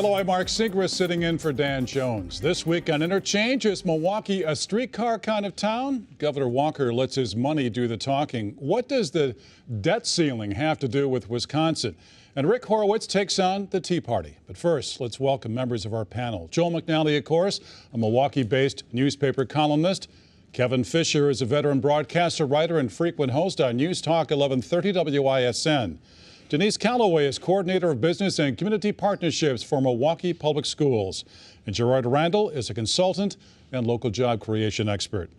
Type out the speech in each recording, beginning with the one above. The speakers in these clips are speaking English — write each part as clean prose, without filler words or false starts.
Hello, I'm Mark Siegrist sitting in for Dan Jones. This week on Interchange, is Milwaukee a streetcar kind of town? Governor Walker lets his money do the talking. What does the debt ceiling have to do with Wisconsin? And Rick Horowitz takes on the Tea Party. But first, let's welcome members of our panel. Joel McNally, of course, a Milwaukee-based newspaper columnist. Kevin Fischer is a veteran broadcaster, writer, and frequent host on News Talk 1130 WISN. Denise Callaway is coordinator of business and community partnerships for Milwaukee Public Schools. And Gerard Randall is a consultant and local job creation expert.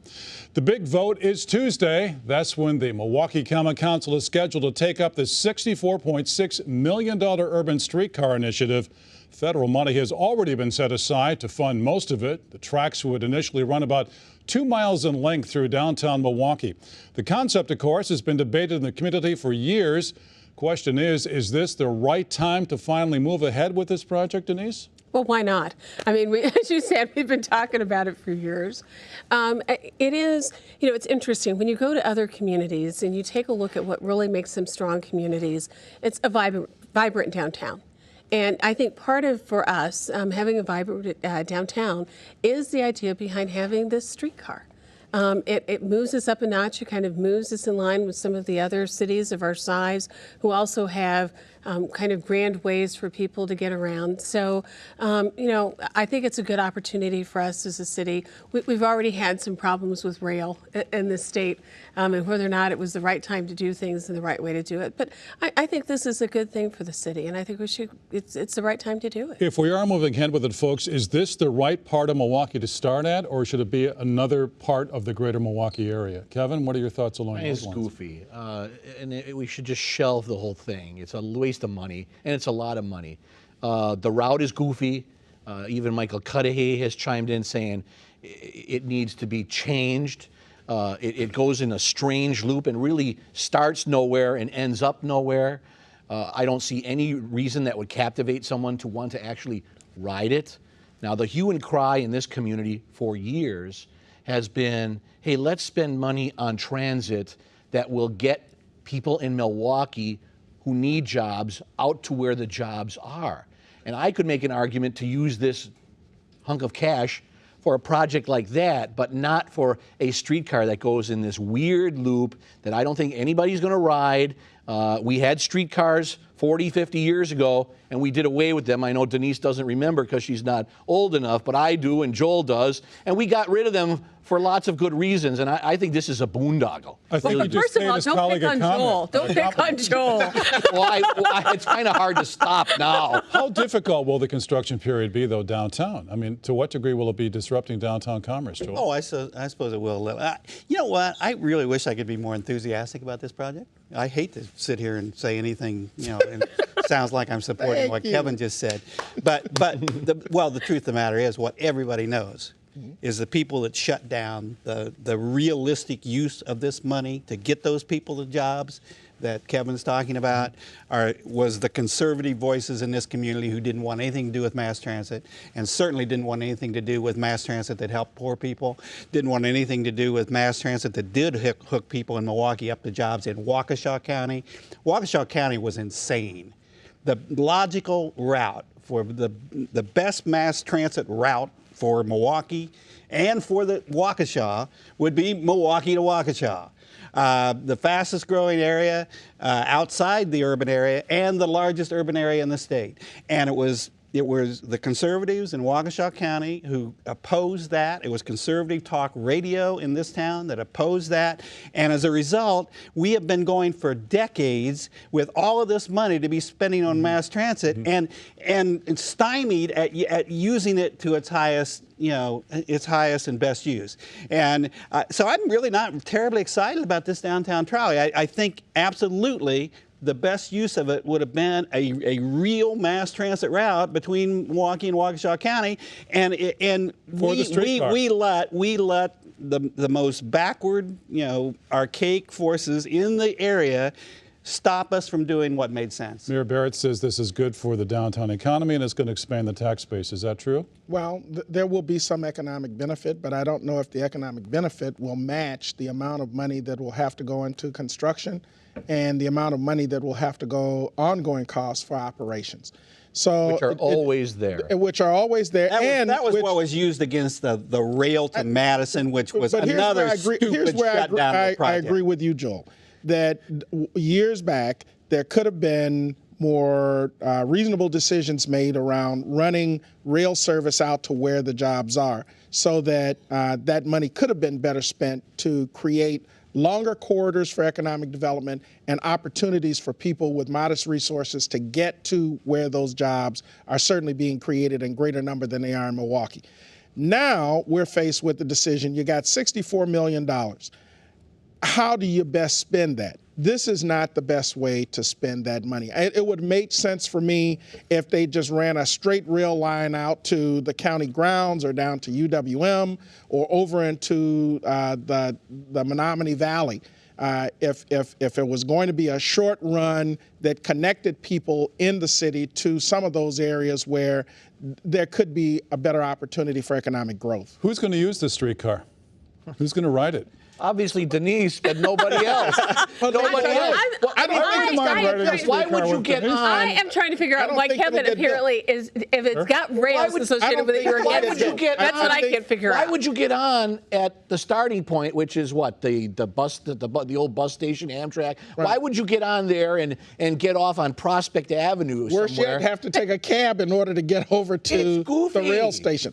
The big vote is Tuesday. That's when the Milwaukee Common Council is scheduled to take up the $64.6 million urban streetcar initiative. Federal money has already been set aside to fund most of it. The tracks would initially run about 2 miles in length through downtown Milwaukee. The concept, of course, has been debated in the community for years. Question is this the right time to finally move ahead with this project, Denise? Well, why not? I mean, as you said, we've been talking about it for years. It is, it's interesting. When you go to other communities and you take a look at what really makes them strong communities, it's a vibrant downtown. And I think part of, for us, having a vibrant downtown is the idea behind having this streetcar. It moves us up a notch. It kind of moves us in line with some of the other cities of our size who also have kind of grand ways for people to get around. So, I think it's a good opportunity for us as a city. We've already had some problems with rail in this state and whether or not it was the right time to do things and the right way to do it. But I think this is a good thing for the city, and I think it's the right time to do it. If we are moving ahead with it, folks, is this the right part of Milwaukee to start at, or should it be another part of the greater Milwaukee area? Kevin, what are your thoughts along those lines? It's goofy, and we should just shelve the whole thing. It's a waste of money, and it's a lot of money. The route is goofy. Even Michael Cudahy has chimed in saying it needs to be changed. It goes in a strange loop and really starts nowhere and ends up nowhere. I don't see any reason that would captivate someone to want to actually ride it. Now, the hue and cry in this community for years has been, hey, let's spend money on transit that will get people in Milwaukee who need jobs out to where the jobs are. And I could make an argument to use this hunk of cash for a project like that, but not for a streetcar that goes in this weird loop that I don't think anybody's going to ride. We had streetcars 40, 50 years ago, and we did away with them. I know Denise doesn't remember because she's not old enough, but I do, and Joel does. And we got rid of them for lots of good reasons, and I think this is a boondoggle. First of all, don't pick on Joel. Don't pick on Joel. Well, it's kind of hard to stop now. How difficult will the construction period be, though, downtown? I mean, to what degree will it be disrupting downtown commerce, Joel? Oh, I suppose it will. You know what? I really wish I could be more enthusiastic about this project. I hate to sit here and say anything, and it sounds like I'm supporting what Kevin just said. But the truth of the matter is what everybody knows is the people that shut down the realistic use of this money to get those people the jobs that Kevin's talking about was the conservative voices in this community who didn't want anything to do with mass transit, and certainly didn't want anything to do with mass transit that helped poor people, didn't want anything to do with mass transit that did hook people in Milwaukee up to jobs in Waukesha County. Waukesha County was insane. The logical route for the best mass transit route for Milwaukee and for the Waukesha would be Milwaukee to Waukesha. The fastest growing area outside the urban area and the largest urban area in the state. And it was the conservatives in Waukesha County who opposed that. It was conservative talk radio in this town that opposed that. And as a result, we have been going for decades with all of this money to be spending on mass transit and stymied at using it to its highest and best use. And so I'm really not terribly excited about this downtown trolley. I think absolutely the best use of it would have been a real mass transit route between Milwaukee and Waukesha County, and we let the most backward, archaic forces in the area stop us from doing what made sense. Mayor Barrett says this is good for the downtown economy and it's going to expand the tax base. Is that true? Well, there will be some economic benefit, but I don't know if the economic benefit will match the amount of money that will have to go into construction and the amount of money that will have to go ongoing costs for operations. So Which are always there. Which are always there. That was what was used against the rail to Madison, which was another stupid shutdown of the project. I agree with you, Joel, that years back there could have been more reasonable decisions made around running rail service out to where the jobs are, so that that money could have been better spent to create longer corridors for economic development and opportunities for people with modest resources to get to where those jobs are certainly being created in greater number than they are in Milwaukee. Now we're faced with the decision, you got $64 million. How do you best spend that? This is not the best way to spend that money. It would make sense for me if they just ran a straight rail line out to the county grounds or down to UWM or over into the Menominee Valley. If it was going to be a short run that connected people in the city to some of those areas where there could be a better opportunity for economic growth. Who's going to use the streetcar? Who's going to ride it? Obviously Denise, but nobody else. Nobody else. Why would you get on? I am trying to figure out why Kevin apparently is, if it's got rails associated with it, you're Why against would you it. get That's on? what I can't figure out. Why would you get on at the starting point, which is what, the old bus station, Amtrak? Right. Why would you get on there and get off on Prospect Avenue Worse somewhere? yet, have to take a cab in order to get over to the rail station.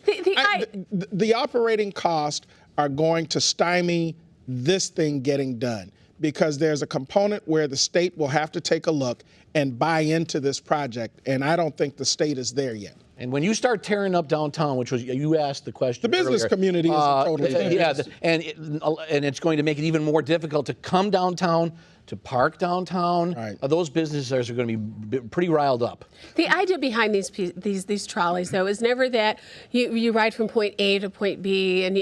The operating costs are going to stymie this thing getting done, because there's a component where the state will have to take a look and buy into this project, and I don't think the state is there yet. And when you start tearing up downtown, which was, you asked the question The business earlier, community is a total thing. Yeah, and it's going to make it even more difficult to come downtown, to park downtown. Right. Those businesses are going to be pretty riled up. The idea behind these trolleys, though, is never that you ride from point A to point B, and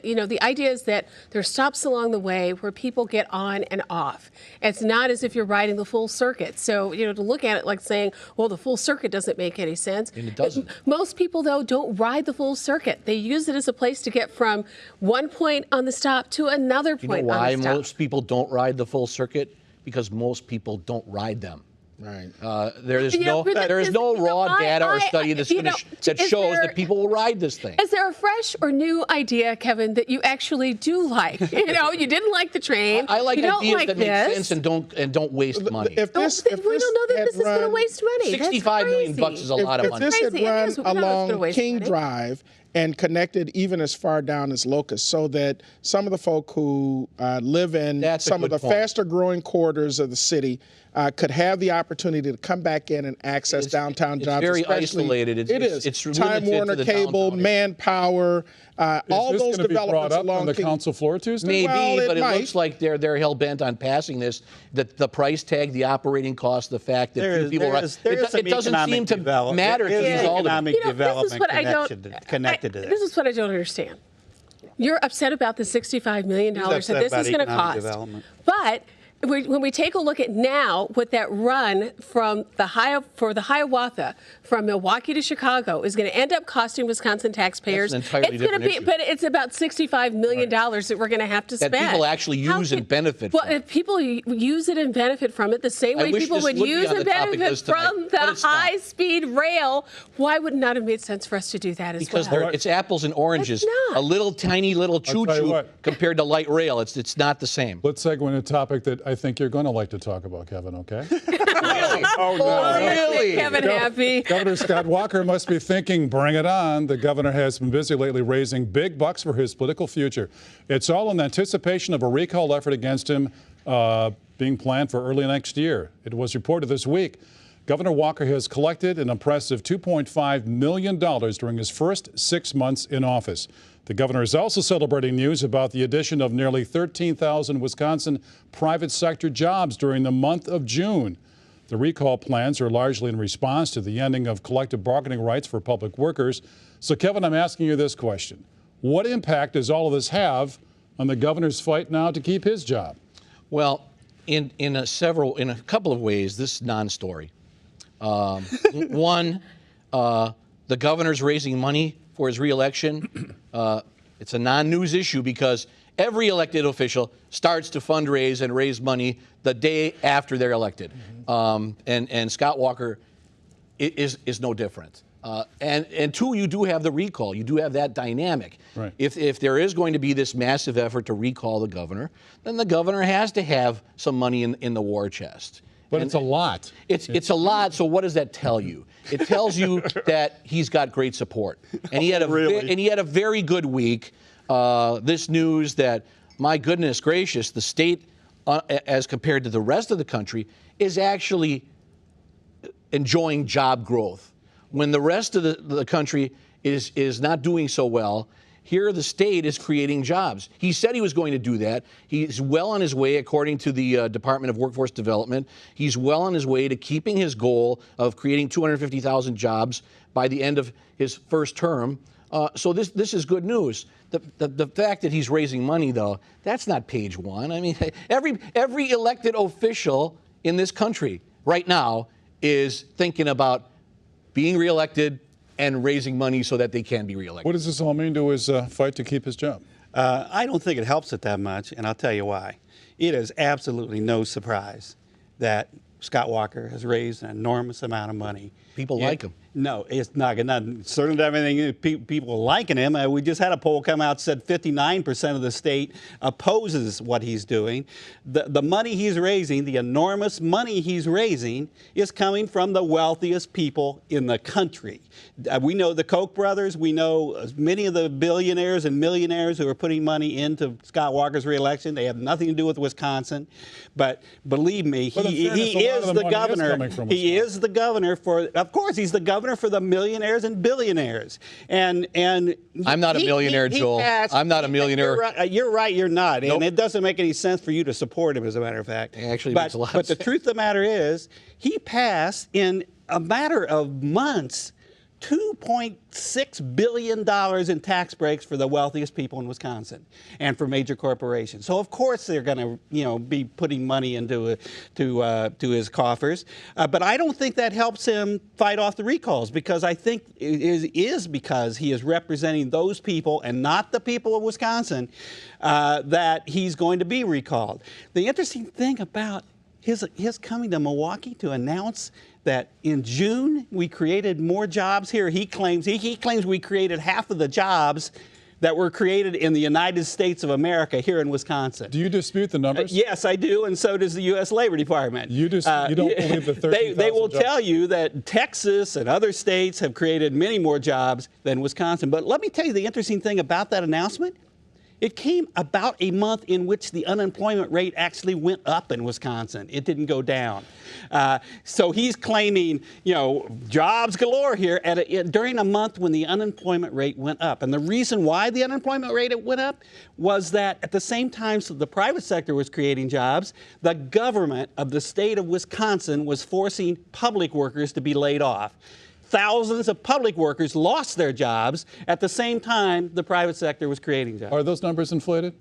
you know, the idea is that there are stops along the way where people get on and off. It's not as if you're riding the full circuit. So, you know, to look at it like saying, well, the full circuit doesn't make any sense. And it doesn't. Most people, though, don't ride the full circuit. They use it as a place to get from one point on the stop to another point You know why on the stop. most people don't ride the full circuit? Because most people don't ride them. Right. There is no raw data or study that shows that people will ride this thing. Is there a fresh or new idea, Kevin, that you actually do like? You know, you didn't like the train. I like you don't ideas like that make sense and don't waste money. we don't know that this is going to waste money. $65 million bucks is a lot of money. If this had Crazy. It run is. We know it's gonna along waste King money. Drive and connected even as far down as Locust, so that some of the folk who live in That's a some of good the point. faster growing quarters of the city could have the opportunity to come back in and access downtown it's jobs. very especially- isolated. It's limited Time to Warner the Cable, downtown area. Manpower, all Is this those going to be brought developments up on along the King. council floor Tuesday? Maybe, Well, but it might. looks like they're hell bent on passing this. The price tag, the operating cost, the fact that few people ride. It doesn't seem to matter to these all economic You know, this is development what I don't- connected to This this. is what I don't understand. You're upset about the $65 million that upset this about is going to economic cost. development. But when we take a look at now what that run from the Hiawatha from Milwaukee to Chicago is going to end up costing Wisconsin taxpayers. That's an entirely it's going to different be, issue. but it's about $65 million that we're going to have to That spend. people actually use and benefit Well, from. if people use it and benefit from it the same I way wish people this would would be use on and the topic benefit list tonight, from but the it's not. high-speed rail, why would it not have made sense for us to do that as Because well? it's apples and oranges. It's not. A little tiny little tell you choo-choo what. compared to light rail. It's not the same. Let's segue into a topic that I think you're going to like to talk about, Kevin, okay? Oh, no. Really? Kevin happy. Governor Scott Walker must be thinking, bring it on. The governor has been busy lately raising big bucks for his political future. It's all in anticipation of a recall effort against him being planned for early next year. It was reported this week. Governor Walker has collected an impressive $2.5 million during his first 6 months in office. The governor is also celebrating news about the addition of nearly 13,000 Wisconsin private sector jobs during the month of June. The recall plans are largely in response to the ending of collective bargaining rights for public workers. So, Kevin, I'm asking you this question. What impact does all of this have on the governor's fight now to keep his job? Well, in a couple of ways, this is non-story. One, the governor's raising money for his reelection. It's a non-news issue because every elected official starts to fundraise and raise money the day after they're elected. And Scott Walker is no different. And two, you do have the recall. You do have that dynamic. Right. If there is going to be this massive effort to recall the governor, then the governor has to have some money in the war chest. But it's a lot. It's a lot. So what does that tell you? It tells you that he's got great support, and he had a very good week. This news that, my goodness gracious, the state, as compared to the rest of the country, is actually enjoying job growth. When the rest of the country is not doing so well, here the state is creating jobs. He said he was going to do that. He's well on his way, according to the Department of Workforce Development. He's well on his way to keeping his goal of creating 250,000 jobs by the end of his first term. So this is good news. The fact that he's raising money, though, that's not page one. I mean, every elected official in this country right now is thinking about being reelected and raising money so that they can be reelected. What does this all mean to his fight to keep his job? I don't think it helps it that much, and I'll tell you why. It is absolutely no surprise that Scott Walker has raised an enormous amount of money. People like him. No, it's not certainly everything. People liking him. We just had a poll come out said 59% of the state opposes what he's doing. The money he's raising, the enormous money he's raising, is coming from the wealthiest people in the country. We know the Koch brothers. We know many of the billionaires and millionaires who are putting money into Scott Walker's reelection. They have nothing to do with Wisconsin. But believe me, he is the governor. He is the governor for, of course, he's the governor for the millionaires and billionaires. And I'm not a millionaire, Joel. I'm not a millionaire. You're right, you're not. Nope. And it doesn't make any sense for you to support him, as a matter of fact. It actually makes a lot of But sense. the truth of the matter is, he passed in a matter of months $2.6 billion in tax breaks for the wealthiest people in Wisconsin and for major corporations. So of course they're going to, be putting money into to his coffers. But I don't think that helps him fight off the recalls, because I think it is because he is representing those people and not the people of Wisconsin that he's going to be recalled. The interesting thing about his coming to Milwaukee to announce that in June we created more jobs here. He claims we created half of the jobs that were created in the United States of America here in Wisconsin. Do you dispute the numbers? Yes, I do, and so does the U.S. Labor Department. You don't believe the 13,000 They will jobs? tell you that Texas and other states have created many more jobs than Wisconsin. But let me tell you the interesting thing about that announcement. It came about a month in which the unemployment rate actually went up in Wisconsin. It didn't go down. So he's claiming, jobs galore here during a month when the unemployment rate went up. And the reason why the unemployment rate went up was that at the same time the private sector was creating jobs, the government of the state of Wisconsin was forcing public workers to be laid off. Thousands of public workers lost their jobs at the same time the private sector was creating jobs. Are those numbers inflated?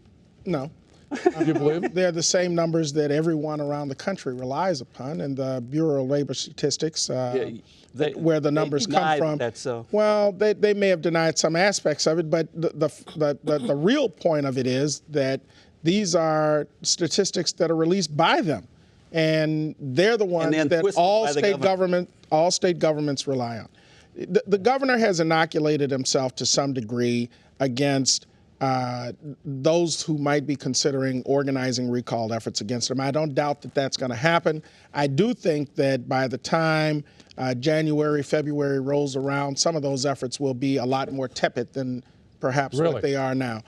No. Do you believe it? They're the same numbers that everyone around the country relies upon, and the Bureau of Labor Statistics, where the numbers come from. That's so. Well, they may have denied some aspects of it, but the real point of it is that these are statistics that are released by them, and they're the ones that all state governments rely on. The governor has inoculated himself to some degree against those who might be considering organizing recall efforts against him. I don't doubt that that's going to happen. I do think that by the time January, February rolls around, some of those efforts will be a lot more tepid than perhaps what they are now.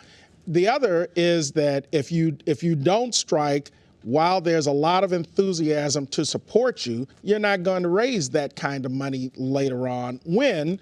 The other is that if you don't strike while there's a lot of enthusiasm to support you, you're not going to raise that kind of money later on when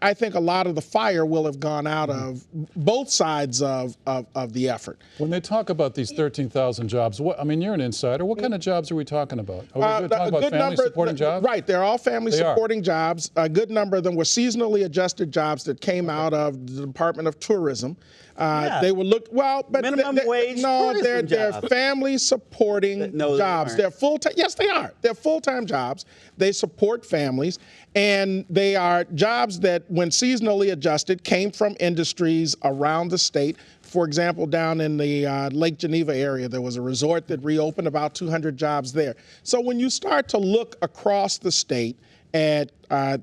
I think a lot of the fire will have gone out of both sides of the effort. When they talk about these 13,000 jobs, I mean, you're an insider. What kind of jobs are we talking about? Are we talking about family-supporting jobs? Right, they're all family-supporting jobs. A good number of them were seasonally adjusted jobs that came out of the Department of Tourism. They will look but minimum wage. No, tourism they're jobs. family-supporting jobs. They're full-time. Yes, they are. They're full-time jobs. They support families, and they are jobs that, when seasonally adjusted, came from industries around the state. For example, down in the Lake Geneva area, there was a resort that reopened, about 200 jobs there. So when you start to look across the state at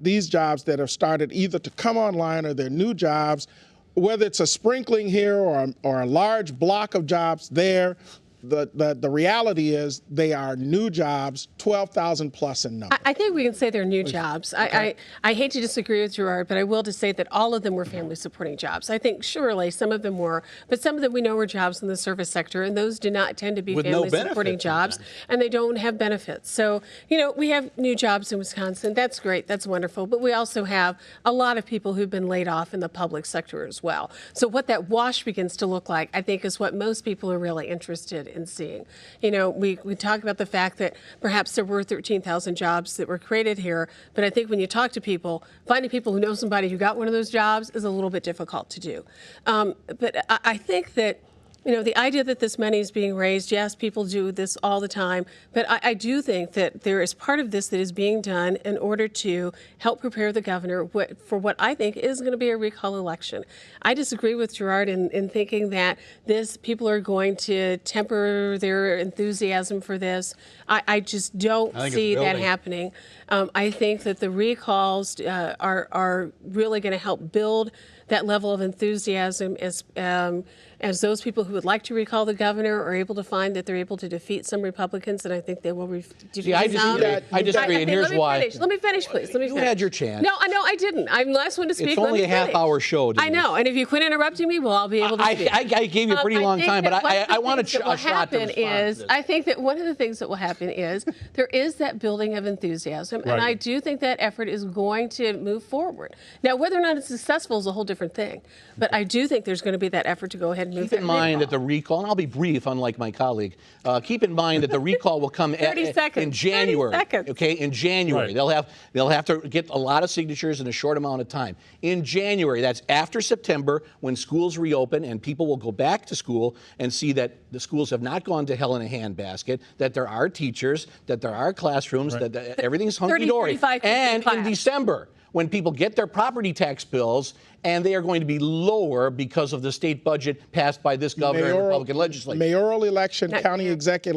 these jobs that have started either to come online or they're new jobs, whether it's a sprinkling here or a large block of jobs there, the reality is they are new jobs, 12,000 plus in number. I think we can say they're new jobs. I hate to disagree with Gerard, but I will just say that all of them were family supporting jobs. I think surely some of them were, but some of them we know were jobs in the service sector, and those do not tend to be family supporting jobs, and they don't have benefits. So, we have new jobs in Wisconsin. That's great. That's wonderful. But we also have a lot of people who've been laid off in the public sector as well. So what that wash begins to look like, I think, is what most people are really interested in seeing. We talk about the fact that perhaps there were 13,000 jobs that were created here, but I think when you talk to people, finding people who know somebody who got one of those jobs is a little bit difficult to do. But I think that the idea that this money is being raised, yes, people do this all the time, but I do think that there is part of this that is being done in order to help prepare the governor for what I think is going to be a recall election. I disagree with Gerard in thinking that people are going to temper their enthusiasm for this. I just don't see that happening. I think that the recalls are really going to help build that level of enthusiasm as those people who would like to recall the governor are able to find that they're able to defeat some Republicans, and I think they will defeat I some. disagree, and here's why. Let me finish, please. You had your chance. No, I didn't. I'm the last one to speak. It's only a half-hour show, Denise. I know, and if you quit interrupting me, well, I'll be able to speak. I gave you a pretty long time, but I want a shot to respond to this. I think that one of the things that will happen is there is that building of enthusiasm, and I do think that effort is going to move forward. Now, whether or not it's successful is a whole different thing, but I do think there's going to be that effort to go ahead and move. Keep in mind that the recall, and I'll be brief, unlike my colleague. Keep in mind that the recall will come in January. 30 seconds. Okay, in January. Right. They'll have to get a lot of signatures in a short amount of time. In January, that's after September, when schools reopen and people will go back to school and see that the schools have not gone to hell in a handbasket, that there are teachers, that there are classrooms, that everything's hunky-dory. And in December, when people get their property tax bills, and they are going to be lower because of the state budget passed by this governor and Republican legislature. Mayoral election, county executive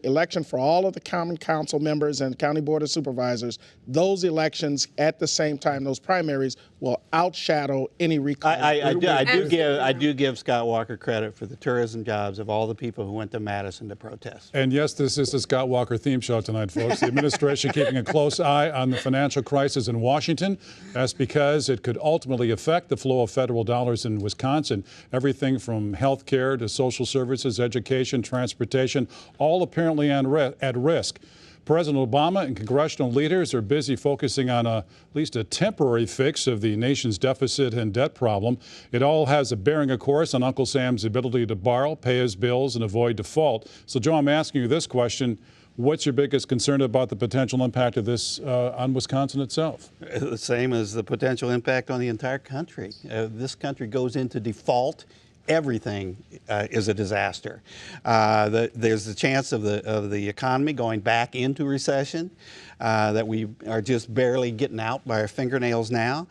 election for all of the common council members and county board of supervisors, those elections at the same time, those primaries, will outshadow any recall. I do give Scott Walker credit for the tourism jobs of all the people who went to Madison to protest. And yes, this is the Scott Walker theme show tonight, folks. The administration keeping a close eye on the financial crisis in Washington. That's because it could ultimately affect the flow of federal dollars in Wisconsin. Everything from health care to social services, education, transportation, all apparently at risk. President Obama and congressional leaders are busy focusing on at least a temporary fix of the nation's deficit and debt problem. It all has a bearing, of course, on Uncle Sam's ability to borrow, pay his bills, and avoid default. So, Joe, I'm asking you this question. What's your biggest concern about the potential impact of this on Wisconsin itself? The same as the potential impact on the entire country. This country goes into default. Everything is a disaster. There's the chance of the economy going back into recession, that we are just barely getting out by our fingernails now.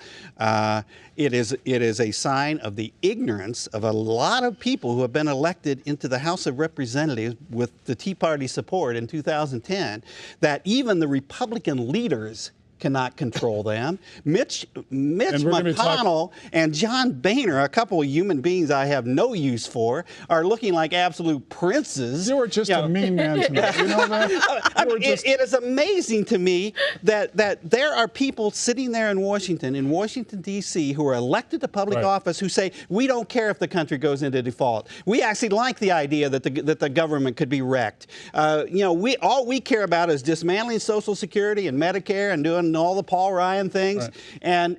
It is a sign of the ignorance of a lot of people who have been elected into the House of Representatives with the Tea Party support in 2010, that even the Republican leaders cannot control them. Mitch McConnell and John Boehner, a couple of human beings I have no use for, are looking like absolute princes. You were just a mean man tonight. You know that? It is amazing to me that there are people sitting there in Washington, D.C., who are elected to public office who say, we don't care if the country goes into default. We actually like the idea that the government could be wrecked. All we care about is dismantling Social Security and Medicare and doing and all the Paul Ryan things, Right.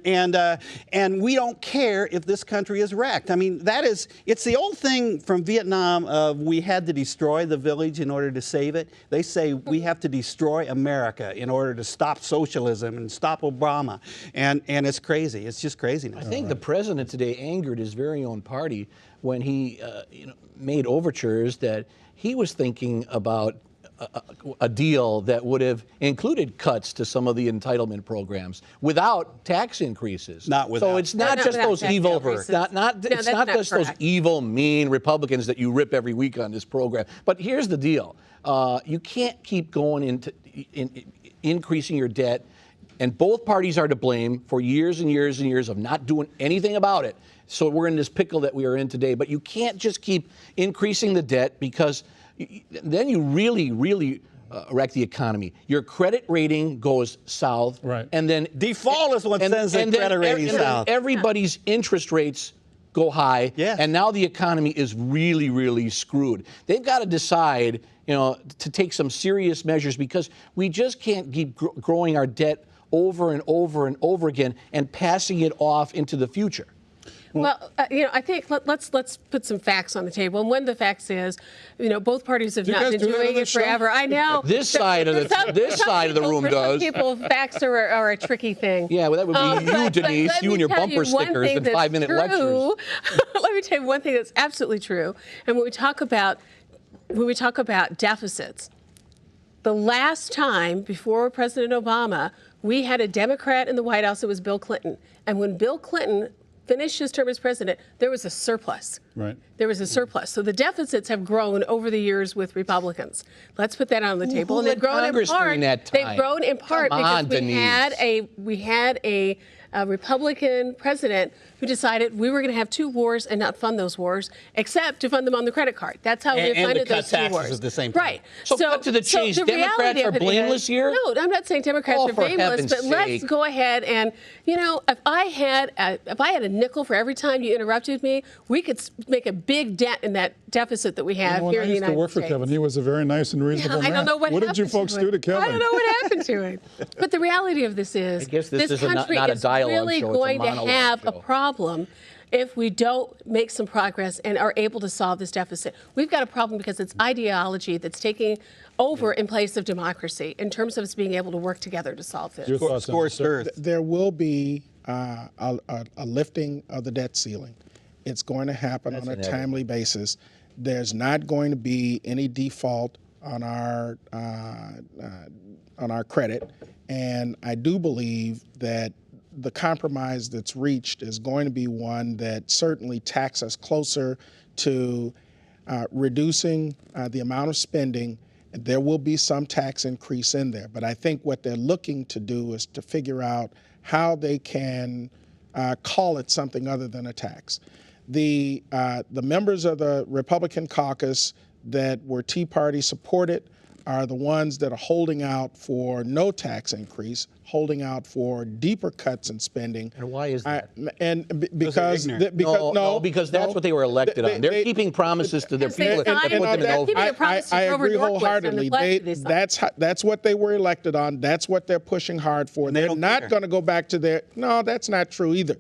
and we don't care if this country is wrecked. I mean, it's the old thing from Vietnam of we had to destroy the village in order to save it. They say we have to destroy America in order to stop socialism and stop Obama, and it's crazy. It's just craziness. I think the president today angered his very own party when he made overtures that he was thinking about a deal that would have included cuts to some of the entitlement programs without tax increases. Not without. So it's not Not just without those tax evil, increases. it's not that's not just those correct. evil, mean Republicans that you rip every week on this program. But here's the deal: you can't keep going into increasing your debt. And both parties are to blame for years and years and years of not doing anything about it. So we're in this pickle that we are in today. But you can't just keep increasing the debt because then you really wreck the economy. Your credit rating goes south. Right. And then Default is what sends the credit rating south. Everybody's interest rates go high. Yes. And now the economy is really screwed. They've got to decide, to take some serious measures because we just can't keep growing our debt over and over again and passing it off into the future. Well, I think let's put some facts on the table. And one of the facts is, both parties have Do you not guys been do that doing on the it show? forever. I know. This side of the room For does. some people, facts are a tricky thing. Yeah, well, that would be you, Denise, let you me and your tell bumper one stickers thing and that's 5-minute true. lectures. Let me tell you one thing that's absolutely true. And when we talk about deficits, the last time before President Obama, we had a Democrat in the White House. It was Bill Clinton. And when Bill Clinton finished his term as president, there was a surplus. Right. There was a surplus. So the deficits have grown over the years with Republicans. Let's put that on the table. who And they've led grown Congress in part. during that time? They've grown in part Come because on, Denise. we had a Republican president who decided we were going to have two wars and not fund those wars, except to fund them on the credit card. That's how we And to funded cut those two taxes wars. at the same time. Right. So cut to the chase. the Democrats reality are of it blameless is- here? No, I'm not saying Democrats Oh, are for blameless, heaven's but let's sake. go ahead and, if I had a nickel for every time you interrupted me, we could make a big dent in that deficit that we have When here I in the used to United work for States. Kevin, he was a very nice and reasonable I man. don't know what did you happened folks to do him. to Kevin? I don't know what happened to him. But the reality of this is, I guess this is country not a is dialogue really show, it's a going to monologue have show. a problem if we don't make some progress and are able to solve this deficit. We've got a problem because it's ideology that's taking over in place of democracy in terms of us being able to work together to solve this. Your thoughts on Score this, sir? stirs. There will be a lifting of the debt ceiling. It's going to happen on a inevitable. timely basis. There's not going to be any default on our credit, and I do believe that the compromise that's reached is going to be one that certainly tacks us closer to reducing the amount of spending. There will be some tax increase in there, but I think what they're looking to do is to figure out how they can call it something other than a tax. The members of the Republican caucus that were Tea Party supported are the ones that are holding out for no tax increase, holding out for deeper cuts in spending. And why is that? Because ignorant. Because that's what they were elected on. They're keeping promises to their Because they people and signed- put them in they're office. keeping a promise to I Grover agree Norquist and the wholeheartedly. pledge that they signed. That's what they were elected on. That's what they're pushing hard for. they They're don't not care. going to go back to their. No, that's not true either.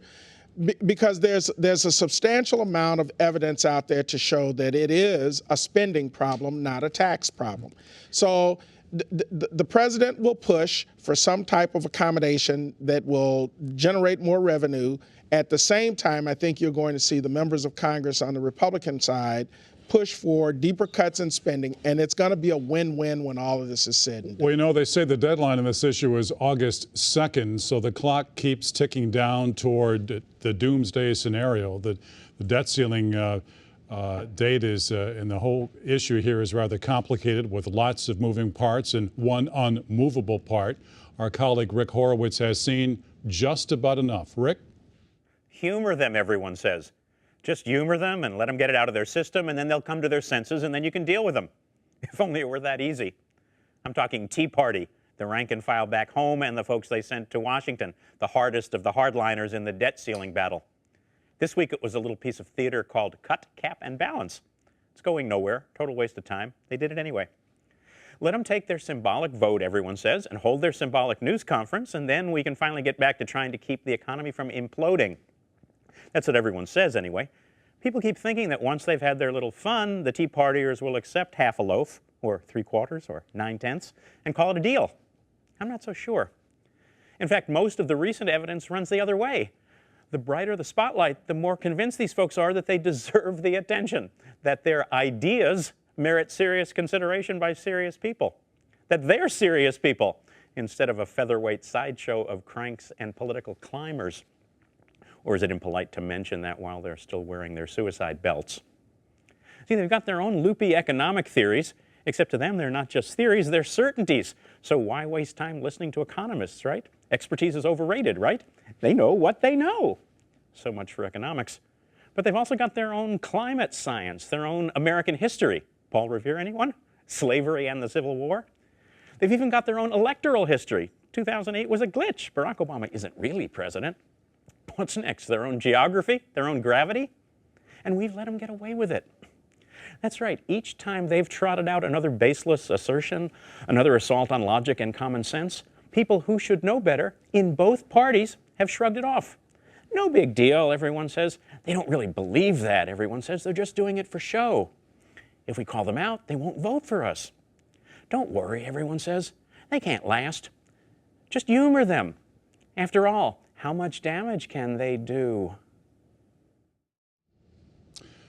Because there's a substantial amount of evidence out there to show that it is a spending problem, not a tax problem. So the president will push for some type of accommodation that will generate more revenue. At the same time, I think you're going to see the members of Congress on the Republican side push for deeper cuts in spending, and it's going to be a win-win when all of this is said and done. Well, they say the deadline on this issue is August 2nd, so the clock keeps ticking down toward the doomsday scenario. The debt ceiling date is, and the whole issue here is rather complicated with lots of moving parts and one unmovable part. Our colleague Rick Horowitz has seen just about enough. Rick? Humor them, everyone says. Just humor them and let them get it out of their system, and then they'll come to their senses, and then you can deal with them. If only it were that easy. I'm talking Tea Party, the rank and file back home, and the folks they sent to Washington, the hardest of the hardliners in the debt ceiling battle. This week it was a little piece of theater called Cut, Cap, and Balance. It's going nowhere, total waste of time. They did it anyway. Let them take their symbolic vote, everyone says, and hold their symbolic news conference, and then we can finally get back to trying to keep the economy from imploding. That's what everyone says anyway. People keep thinking that once they've had their little fun, the Tea Partiers will accept half a loaf, or 3/4, or 9/10, and call it a deal. I'm not so sure. In fact, most of the recent evidence runs the other way. The brighter the spotlight, the more convinced these folks are that they deserve the attention, that their ideas merit serious consideration by serious people, that they're serious people instead of a featherweight sideshow of cranks and political climbers. Or is it impolite to mention that while they're still wearing their suicide belts? See, they've got their own loopy economic theories, except to them they're not just theories, they're certainties. So why waste time listening to economists, right? Expertise is overrated, right? They know what they know. So much for economics. But they've also got their own climate science, their own American history. Paul Revere, anyone? Slavery and the Civil War? They've even got their own electoral history. 2008 was a glitch. Barack Obama isn't really president. What's next? Their own geography? Their own gravity? And we've let them get away with it. That's right. Each time they've trotted out another baseless assertion, another assault on logic and common sense, people who should know better in both parties have shrugged it off. No big deal, everyone says. They don't really believe that, everyone says. They're just doing it for show. If we call them out, they won't vote for us. Don't worry, everyone says. They can't last. Just humor them. After all, how much damage can they do?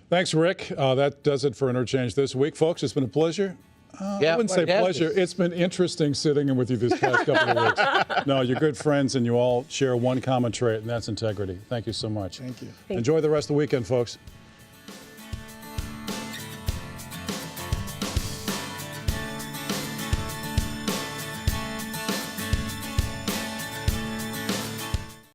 Thanks, Rick. That does it for Interchange this week. Folks, it's been a pleasure. I wouldn't say pleasure. It's been interesting sitting in with you this past couple of weeks. No, you're good friends, and you all share one common trait, and that's integrity. Thank you so much. Thank you. Enjoy the rest of the weekend, folks.